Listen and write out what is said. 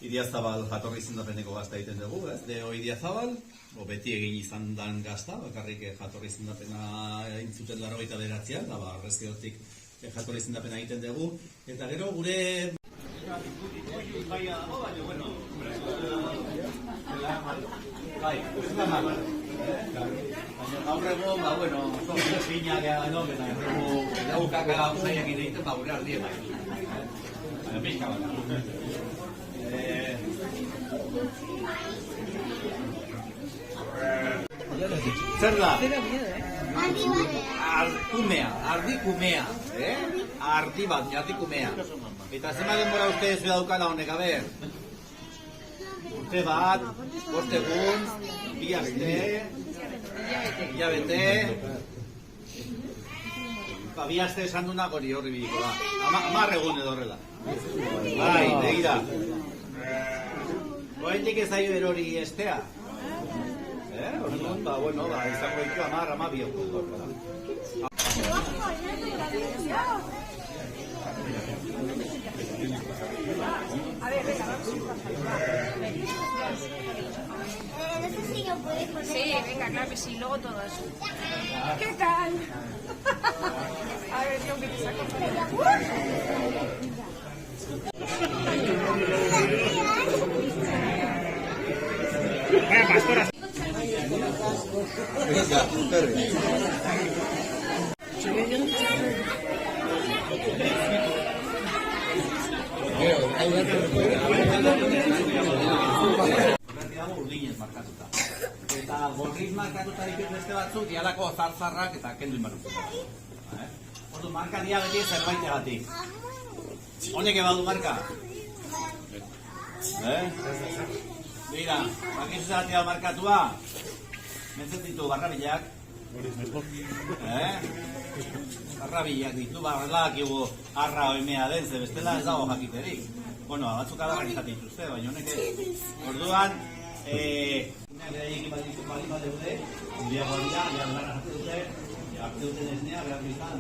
Idiazabal jatorri izendapeneko gazta egiten dugu, ez? Deo Idiazabal, beti egin izan dan gazta, bakarrik jatorri izendapena intzuten 89an, da arrezkeotik jatorri izendapena egiten dugu. Eta gero gure... Gaur egon, pinak egon, eta kaka gauzaiak egiten, gure ardien bai. Pixka bat. Zer da? Ardikumea. Ardi bat, ardikumea. Eta zema denbora uste ez daukala honek, a ber? Urte bat, 5 egun, 2 aste, hilabete. 2 aste esan duna gori horri biliko da. 10 egun edo horrela. Bai, begira. Goendik ez aio erori estea. Orduan, izango ditu 10-12 egun. A ver, venga, vamos. No sé si yo puedo poner. Sí, venga, claro que sí, luego todo eso. ¿Qué tal? A ver, yo que te saco. Pastora. Urdinez markatuta. Eta gorriz markatuta ditut beste batzuk, dialako zarzarrak eta kendu inbarrutzen. Ordu, marka dia beti zerbaitegatik. Honek ebadu marka? Mira, bakizu zeratia markatua? Mentzen ditu barrabilak. Arrabilak ditu, barrelak igu arra oimea den, ze bestela ez dago jakiterik. Bueno, batzuk adarrak izaten dituzte, baina honek ez. Orduan, beraiek bat ditu bali bat deude, hundiagoa dira, jarri dute, jarri duten esnea behar bizan.